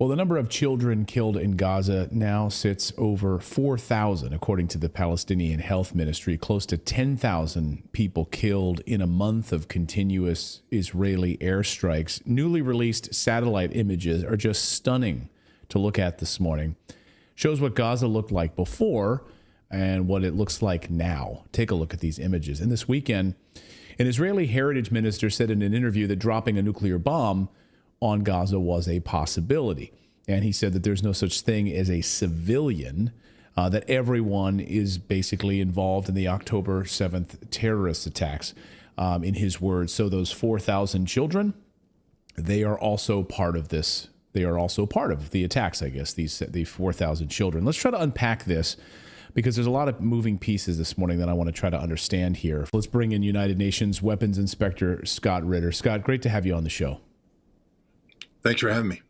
Well, the number of children killed in Gaza now sits over 4,000, according to the Palestinian Health Ministry. Close to 10,000 people killed in a month of continuous Israeli airstrikes. Newly released satellite images are just stunning to look at this morning. Shows what Gaza looked like before and what it looks like now. Take a look at these images. And this weekend, an Israeli heritage minister said in an interview that dropping a nuclear bomb on Gaza was a possibility. And he said that there's no such thing as a civilian, that everyone is basically involved in the October 7th terrorist attacks, in his words. So those 4,000 children, they are also part of this. They are also part of the attacks, I guess, the 4,000 children. Let's try to unpack this, because there's a lot of moving pieces this morning that I want to try to understand here. Let's bring in United Nations Weapons Inspector Scott Ritter. Scott, great to have you on the show. Thanks for having me.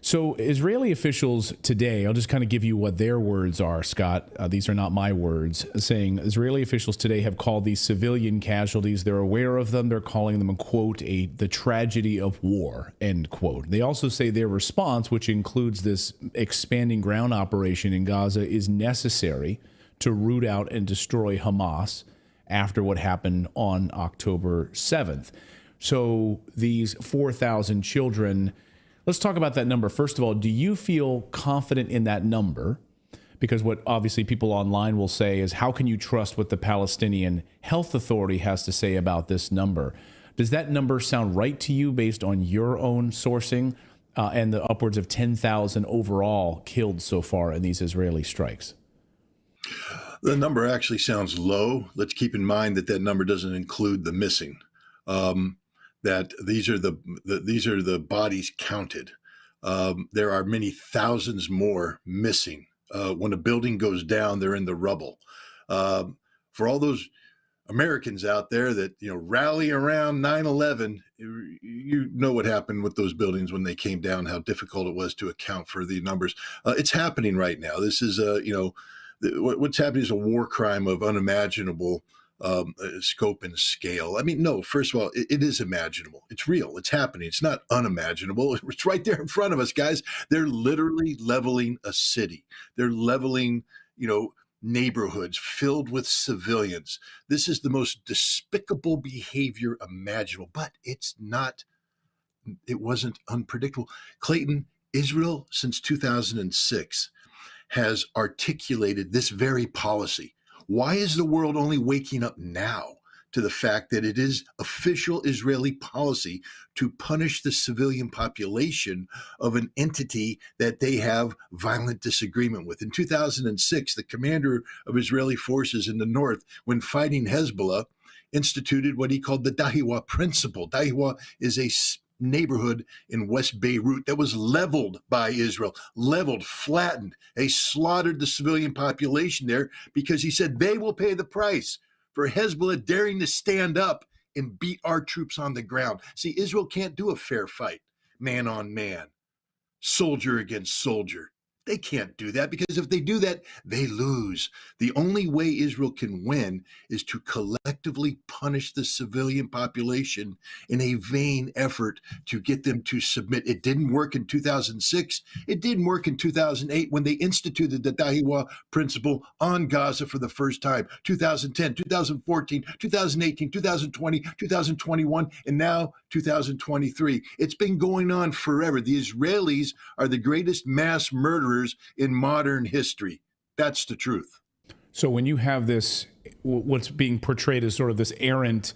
So Israeli officials today, I'll just kind of give you what their words are, Scott. These are not my words, saying Israeli officials today have called these civilian casualties. They're aware of them. They're calling them, quote, the tragedy of war, end quote. They also say their response, which includes this expanding ground operation in Gaza, is necessary to root out and destroy Hamas after what happened on October 7th. So these 4,000 children, let's talk about that number. First of all, do you feel confident in that number? Because what obviously people online will say is, how can you trust what the Palestinian Health Authority has to say about this number? Does that number sound right to you based on your own sourcing and the upwards of 10,000 overall killed so far in these Israeli strikes? The number actually sounds low. Let's keep in mind that that number doesn't include the missing. That these are the bodies counted. There are many thousands more missing. When a building goes down, they're in the rubble. For all those Americans out there that rally around 9/11, you know what happened with those buildings when they came down, how difficult it was to account for the numbers. It's happening right now. This is what's happening is a war crime of unimaginable scope and scale. I mean, no, first of all, it is imaginable. It's real. It's happening. It's not unimaginable. It's right there in front of us, guys. They're literally leveling a city. They're leveling, neighborhoods filled with civilians. This is the most despicable behavior imaginable, but it wasn't unpredictable. Clayton, Israel since 2006 has articulated this very policy. Why is the world only waking up now to the fact that it is official Israeli policy to punish the civilian population of an entity that they have violent disagreement with? In 2006, the commander of Israeli forces in the north, when fighting Hezbollah, instituted what he called the Dahiwa principle. Dahiwa is a neighborhood in West Beirut that was leveled by Israel, flattened. They slaughtered the civilian population there because he said they will pay the price for Hezbollah daring to stand up and beat our troops on the ground. See, Israel can't do a fair fight, man on man, soldier against soldier. They can't do that, because if they do that, they lose. The only way Israel can win is to collectively punish the civilian population in a vain effort to get them to submit. It didn't work in 2006. It didn't work in 2008 when they instituted the Dahiwa principle on Gaza for the first time. 2010, 2014, 2018, 2020, 2021, and now 2023. It's been going on forever. The Israelis are the greatest mass murderers in modern history. That's the truth. So when you have this, what's being portrayed as sort of this errant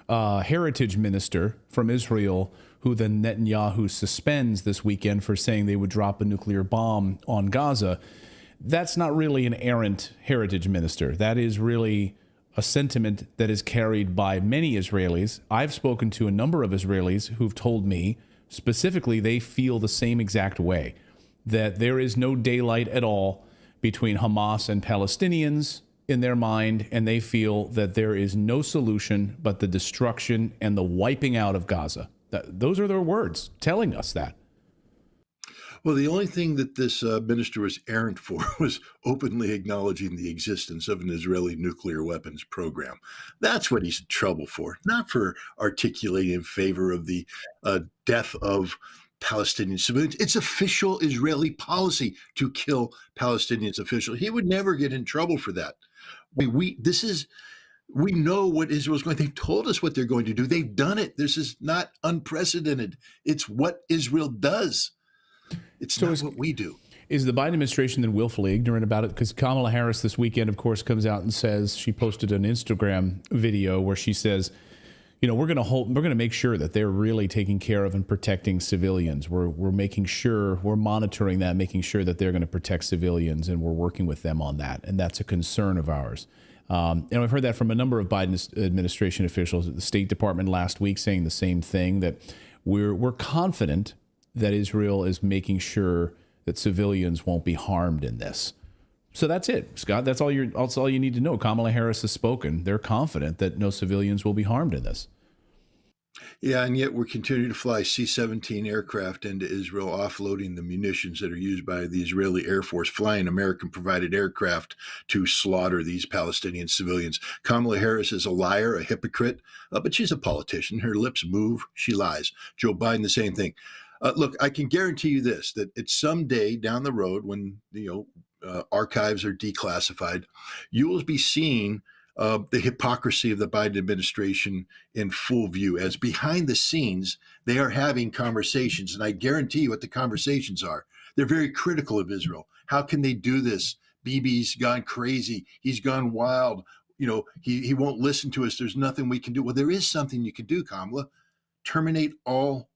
heritage minister from Israel, who then Netanyahu suspends this weekend for saying they would drop a nuclear bomb on Gaza, that's not really an errant heritage minister. That is really a sentiment that is carried by many Israelis. I've spoken to a number of Israelis who've told me specifically they feel the same exact way, that there is no daylight at all between Hamas and Palestinians in their mind, and they feel that there is no solution but the destruction and the wiping out of Gaza. Those are their words telling us that. Well, the only thing that this minister was errant for was openly acknowledging the existence of an Israeli nuclear weapons program. That's what he's in trouble for, not for articulating in favor of the death of Palestinian civilians. It's official Israeli policy to kill Palestinians officials. He would never get in trouble for that. We know what Israel's going. They've told us what they're going to do. They've done it. This is not unprecedented. It's what Israel does. It's not what we do. Is the Biden administration then willfully ignorant about it? Because Kamala Harris this weekend, of course, comes out and says, she posted an Instagram video where she says, we're going to make sure that they're really taking care of and protecting civilians. We're making sure, we're monitoring that, making sure that they're going to protect civilians, and we're working with them on that. And that's a concern of ours. And we've heard that from a number of Biden administration officials at the State Department last week, saying the same thing, that we're confident that Israel is making sure that civilians won't be harmed in this. So that's it, Scott. That's all you need to know. Kamala Harris has spoken. They're confident that no civilians will be harmed in this. Yeah, and yet we're continuing to fly C-17 aircraft into Israel, offloading the munitions that are used by the Israeli Air Force, flying American-provided aircraft to slaughter these Palestinian civilians. Kamala Harris is a liar, a hypocrite, but she's a politician. Her lips move, she lies. Joe Biden, the same thing. Look, I can guarantee you this, that it's someday down the road when archives are declassified, you will be seeing the hypocrisy of the Biden administration in full view, as behind the scenes, they are having conversations. And I guarantee you what the conversations are. They're very critical of Israel. How can they do this? Bibi's gone crazy. He's gone wild. He won't listen to us. There's nothing we can do. Well, there is something you can do, Kamala. Terminate all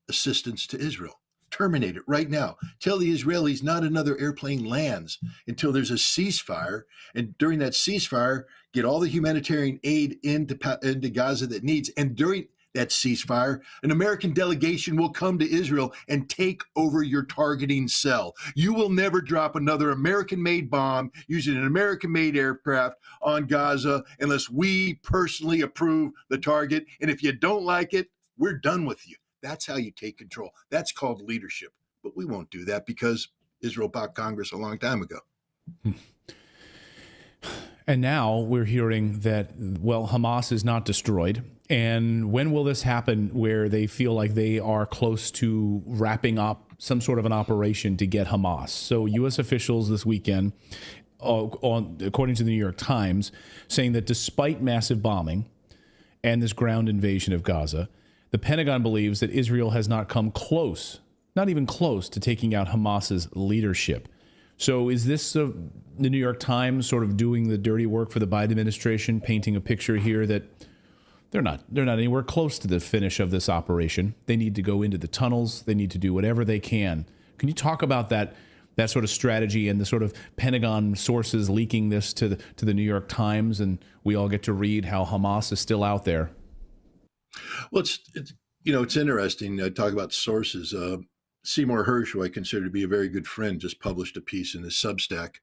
assistance to Israel. Terminate it right now. Tell the Israelis not another airplane lands until there's a ceasefire. And during that ceasefire, get all the humanitarian aid into Gaza that needs. And during that ceasefire, an American delegation will come to Israel and take over your targeting cell. You will never drop another American-made bomb using an American-made aircraft on Gaza unless we personally approve the target. And if you don't like it, we're done with you. That's how you take control. That's called leadership. But we won't do that because Israel bought Congress a long time ago. And now we're hearing that, well, Hamas is not destroyed. And when will this happen where they feel like they are close to wrapping up some sort of an operation to get Hamas? So U.S. officials this weekend, according to the New York Times, saying that despite massive bombing and this ground invasion of Gaza, the Pentagon believes that Israel has not come close, not even close, to taking out Hamas's leadership. So is this the New York Times sort of doing the dirty work for the Biden administration, painting a picture here that they're not anywhere close to the finish of this operation? They need to go into the tunnels. They need to do whatever they can. Can you talk about that sort of strategy and the sort of Pentagon sources leaking this to the New York Times, and we all get to read how Hamas is still out there? Well, it's interesting. Talk about sources. Seymour Hersh, who I consider to be a very good friend, just published a piece in his Substack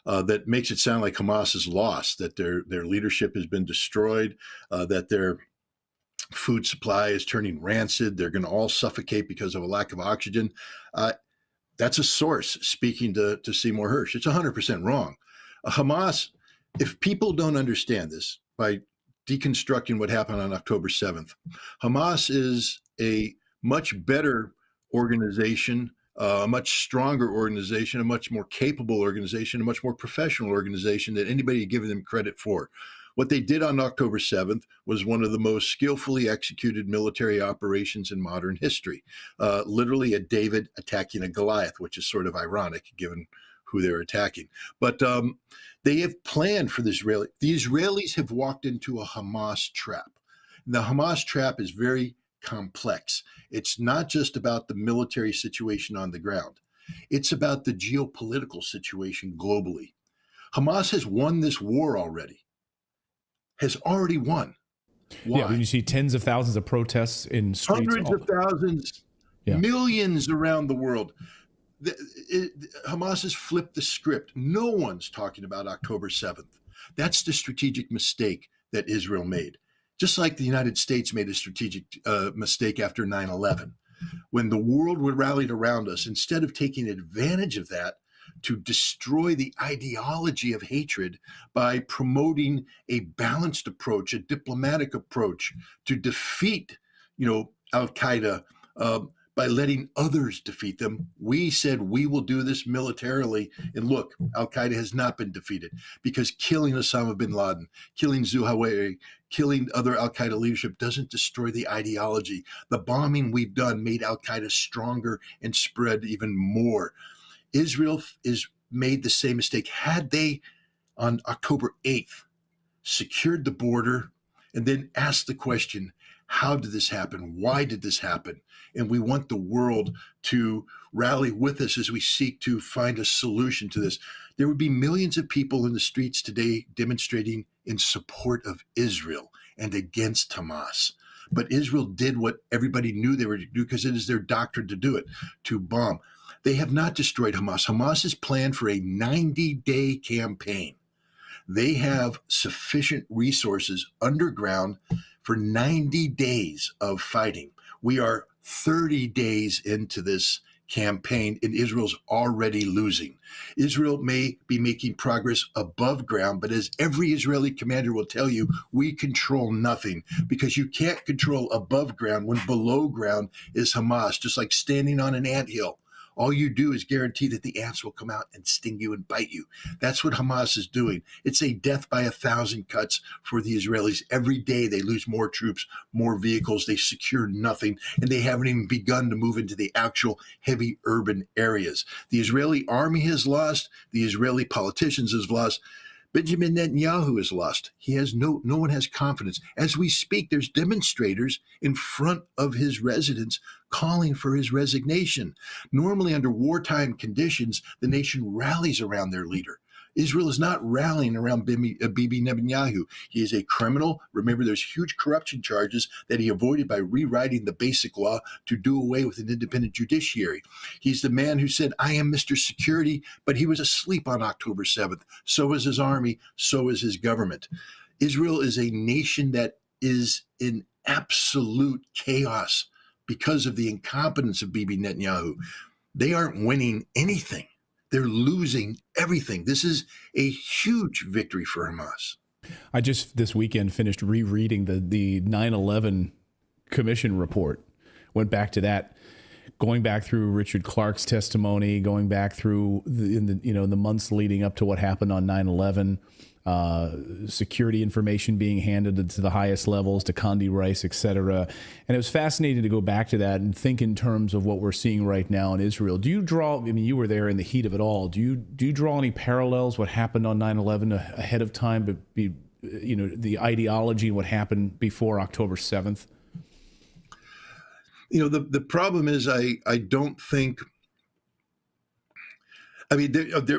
that makes it sound like Hamas is lost, that their leadership has been destroyed, that their food supply is turning rancid. They're going to all suffocate because of a lack of oxygen. That's a source speaking to Seymour Hersh. It's 100% wrong. Hamas, if people don't understand this, by deconstructing what happened on October 7th, Hamas is a much better organization, a much stronger organization, a much more capable organization, a much more professional organization than anybody had given them credit for. What they did on October 7th was one of the most skillfully executed military operations in modern history. Literally a David attacking a Goliath, which is sort of ironic given who they're attacking. But they have planned for the Israelis. The Israelis have walked into a Hamas trap. And the Hamas trap is very complex. It's not just about the military situation on the ground. It's about the geopolitical situation globally. Hamas has won this war already. Has already won. Why? Yeah, when you see tens of thousands of protests in streets. Hundreds of thousands, millions around the world. Hamas has flipped the script. No one's talking about October 7th. That's the strategic mistake that Israel made. Just like the United States made a strategic mistake after 9/11. When the world rallied around us, instead of taking advantage of that to destroy the ideology of hatred by promoting a balanced approach, a diplomatic approach to defeat, Al-Qaeda, by letting others defeat them. We said we will do this militarily. And look, Al-Qaeda has not been defeated, because killing Osama bin Laden, killing Zuhawari, killing other Al-Qaeda leadership doesn't destroy the ideology. The bombing we've done made Al-Qaeda stronger and spread even more. Israel is made the same mistake. Had they, on October 8th, secured the border and then asked the question, how did this happen? Why did this happen? And we want the world to rally with us as we seek to find a solution to this. There would be millions of people in the streets today demonstrating in support of Israel and against Hamas. But Israel did what everybody knew they were to do, because it is their doctrine to do it, to bomb. They have not destroyed Hamas. Hamas has planned for a 90-day campaign. They have sufficient resources underground for 90 days of fighting. We are 30 days into this campaign, and Israel's already losing. Israel may be making progress above ground, but as every Israeli commander will tell you, we control nothing, because you can't control above ground when below ground is Hamas, just like standing on an anthill. All you do is guarantee that the ants will come out and sting you and bite you. That's what Hamas is doing. It's a death by 1,000 cuts for the Israelis. Every day they lose more troops, more vehicles. They secure nothing, and they haven't even begun to move into the actual heavy urban areas. The Israeli army has lost. The Israeli politicians has lost. Benjamin Netanyahu is lost. He has no one has confidence. As we speak, there's demonstrators in front of his residence calling for his resignation. Normally, under wartime conditions, the nation rallies around their leader. Israel is not rallying around Bibi Netanyahu. He is a criminal. Remember, there's huge corruption charges that he avoided by rewriting the basic law to do away with an independent judiciary. He's the man who said, I am Mr. Security, but he was asleep on October 7th. So is his army. So is his government. Israel is a nation that is in absolute chaos because of the incompetence of Bibi Netanyahu. They aren't winning anything. They're losing everything. This is a huge victory for Hamas. I just this weekend finished rereading the 9/11 Commission report. Went back to that, going back through Richard Clark's testimony, going back through the months leading up to what happened on 9/11. Security information being handed to the highest levels, to Condi Rice, et cetera. And it was fascinating to go back to that and think in terms of what we're seeing right now in Israel. Do you draw, I mean, you were there in the heat of it all. Do you draw any parallels, what happened on 9/11 ahead of time, but the ideology and what happened before October 7th? The problem is I don't think, I mean,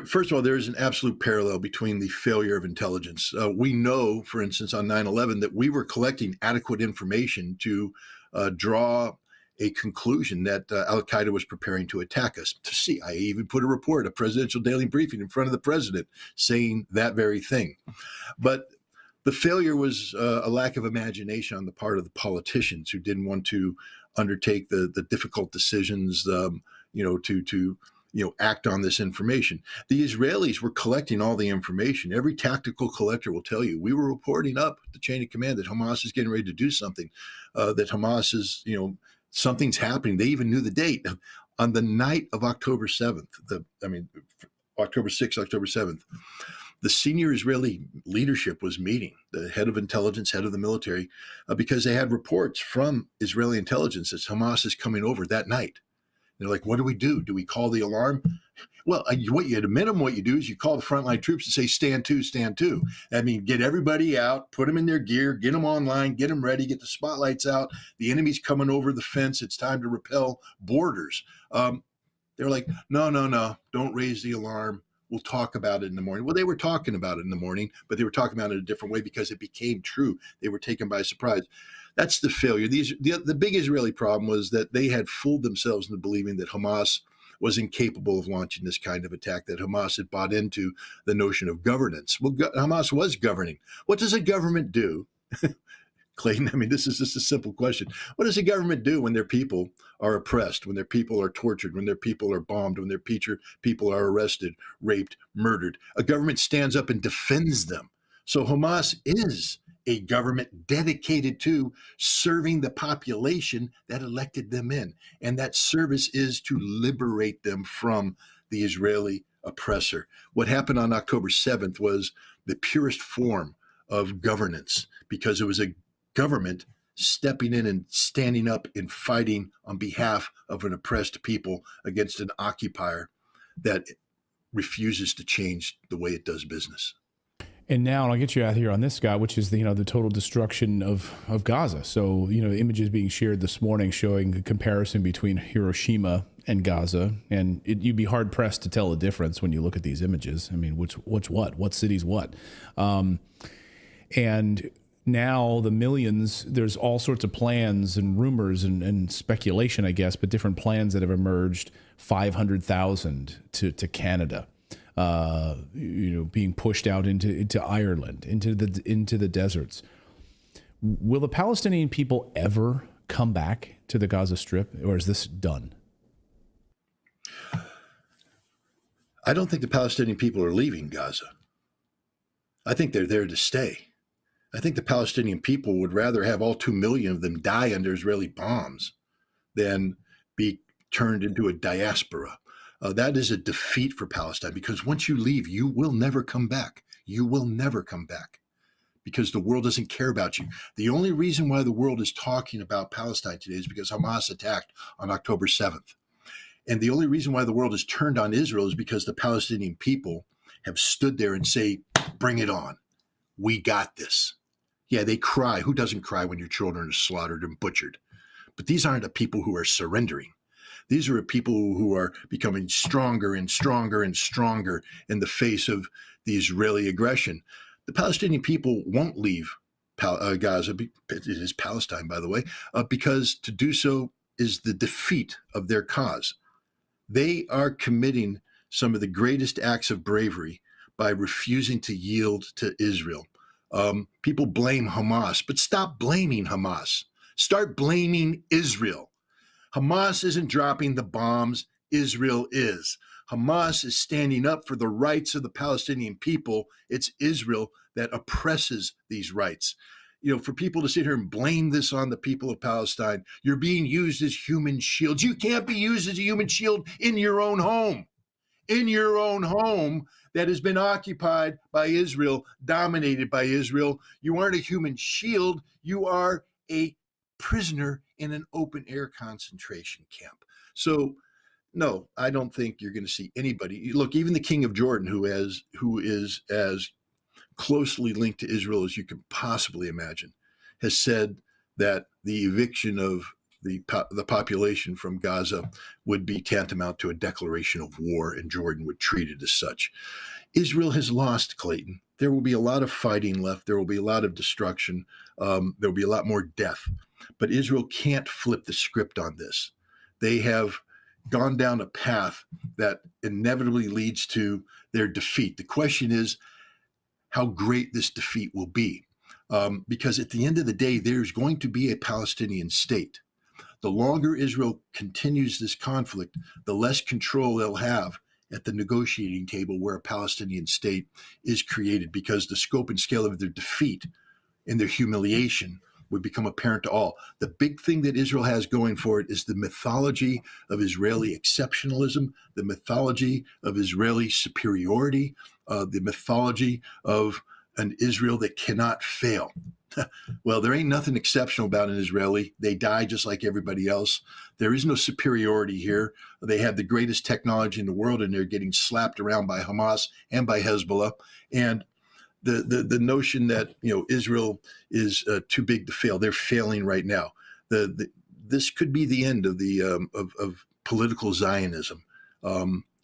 first of all, there is an absolute parallel between the failure of intelligence. We know, for instance, on 9/11, that we were collecting adequate information to draw a conclusion that Al-Qaeda was preparing to attack us. To see, I even put a presidential daily briefing in front of the president saying that very thing. But the failure was a lack of imagination on the part of the politicians who didn't want to undertake the difficult decisions, to act on this information. The Israelis were collecting all the information. Every tactical collector will tell you, we were reporting up the chain of command that Hamas is getting ready to do something, that Hamas is, something's happening. They even knew the date. On the night of October 7th, October 6th, October 7th, the senior Israeli leadership was meeting, the head of intelligence, head of the military, because they had reports from Israeli intelligence that Hamas is coming over that night. They're like, what do we do? Do we call the alarm? Well, at a minimum, what you do is you call the frontline troops and say, stand to, stand to. I mean, get everybody out, put them in their gear, get them online, get them ready, get the spotlights out. The enemy's coming over the fence. It's time to repel borders. They're like, no, don't raise the alarm. We'll talk about it in the morning. Well, they were talking about it in the morning, but they were talking about it a different way because it became true. They were taken by surprise. That's the failure. The big Israeli problem was that they had fooled themselves into believing that Hamas was incapable of launching this kind of attack, that Hamas had bought into the notion of governance. Well, Hamas was governing. What does a government do? Clayton, I mean, this is just a simple question. What does a government do when their people are oppressed, when their people are tortured, when their people are bombed, when their people are arrested, raped, murdered? A government stands up and defends them. So Hamas is a government dedicated to serving the population that elected them in. And that service is to liberate them from the Israeli oppressor. What happened on October 7th was the purest form of governance, because it was a government stepping in and standing up and fighting on behalf of an oppressed people against an occupier that refuses to change the way it does business. And now, and I'll get you out here on this, Scott, which is the total destruction of Gaza. So, images being shared this morning showing the comparison between Hiroshima and Gaza, and you'd be hard pressed to tell the difference when you look at these images. I mean, what's what city's what, and now the millions. There's all sorts of plans and rumors and speculation, I guess, but different plans that have emerged. 500,000 to Canada. Being pushed out into Ireland, into the deserts. Will the Palestinian people ever come back to the Gaza Strip, or is this done? I don't think the Palestinian people are leaving Gaza. I think they're there to stay. I think the Palestinian people would rather have all 2 million of them die under Israeli bombs than be turned into a diaspora. That is a defeat for Palestine, because once you leave, you will never come back. You will never come back, because the world doesn't care about you. The only reason why the world is talking about Palestine today is because Hamas attacked on October 7th. And the only reason why the world is turned on Israel is because the Palestinian people have stood there and say, bring it on. We got this. Yeah, they cry. Who doesn't cry when your children are slaughtered and butchered? But these aren't the people who are surrendering. These are people who are becoming stronger and stronger and stronger in the face of the Israeli aggression. The Palestinian people won't leave Gaza. It is Palestine, by the way, because to do so is the defeat of their cause. They are committing some of the greatest acts of bravery by refusing to yield to Israel. People blame Hamas, but stop blaming Hamas. Start blaming Israel. Hamas isn't dropping the bombs. Israel is. Hamas is standing up for the rights of the Palestinian people. It's Israel that oppresses these rights. For people to sit here and blame this on the people of Palestine, you're being used as human shields. You can't be used as a human shield in your own home. In your own home that has been occupied by Israel, dominated by Israel. You aren't a human shield. You are a prisoner in an open air concentration camp. So no, I don't think you're going to see anybody. Look, even the king of Jordan, who is as closely linked to Israel as you can possibly imagine, has said that the eviction of the population from Gaza would be tantamount to a declaration of war, and Jordan would treat it as such. Israel has lost, Clayton. There will be a lot of fighting left. There will be a lot of destruction. There will be a lot more death. But Israel can't flip the script on this. They have gone down a path that inevitably leads to their defeat. The question is how great this defeat will be. Because at the end of the day, there's going to be a Palestinian state. The longer Israel continues this conflict, the less control they'll have at the negotiating table where a Palestinian state is created, because the scope and scale of their defeat and their humiliation would become apparent to all. The big thing that Israel has going for it is the mythology of Israeli exceptionalism, the mythology of Israeli superiority, the mythology of an Israel that cannot fail. Well, there ain't nothing exceptional about an Israeli. They die just like everybody else. There is no superiority here. They have the greatest technology in the world, and they're getting slapped around by Hamas and by Hezbollah. And the notion that Israel is too big to fail, they're failing right now. This could be the end of the of political Zionism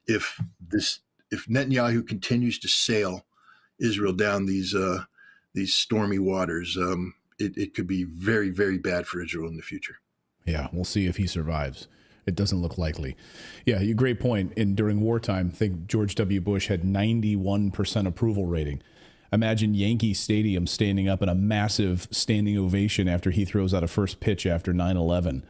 if Netanyahu continues to sail Israel down these stormy waters. It could be very, very bad for Israel in the future. Yeah, we'll see if he survives. It doesn't look likely. Yeah, great point. And during wartime, I think George W. Bush had 91% approval rating. Imagine Yankee Stadium standing up in a massive standing ovation after he throws out a first pitch after 9/11.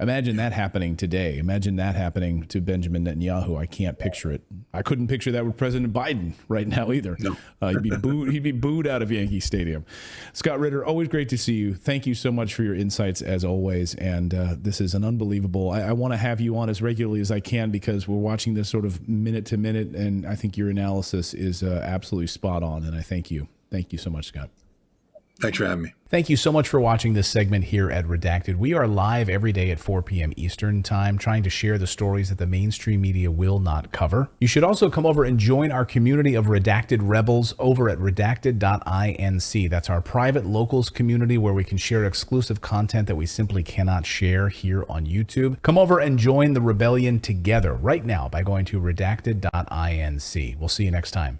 Imagine that happening today. Imagine that happening to Benjamin Netanyahu. I can't picture it. I couldn't picture that with President Biden right now either. No. He'd be booed out of Yankee Stadium. Scott Ritter, always great to see you. Thank you so much for your insights as always. And this is an unbelievable. I want to have you on as regularly as I can because we're watching this sort of minute to minute, and I think your analysis is absolutely spot on. And I thank you. Thank you so much, Scott. Thanks for having me. Thank you so much for watching this segment here at Redacted. We are live every day at 4 p.m. Eastern Time, trying to share the stories that the mainstream media will not cover. You should also come over and join our community of Redacted Rebels over at redacted.inc. That's our private locals community where we can share exclusive content that we simply cannot share here on YouTube. Come over and join the rebellion together right now by going to redacted.inc. We'll see you next time.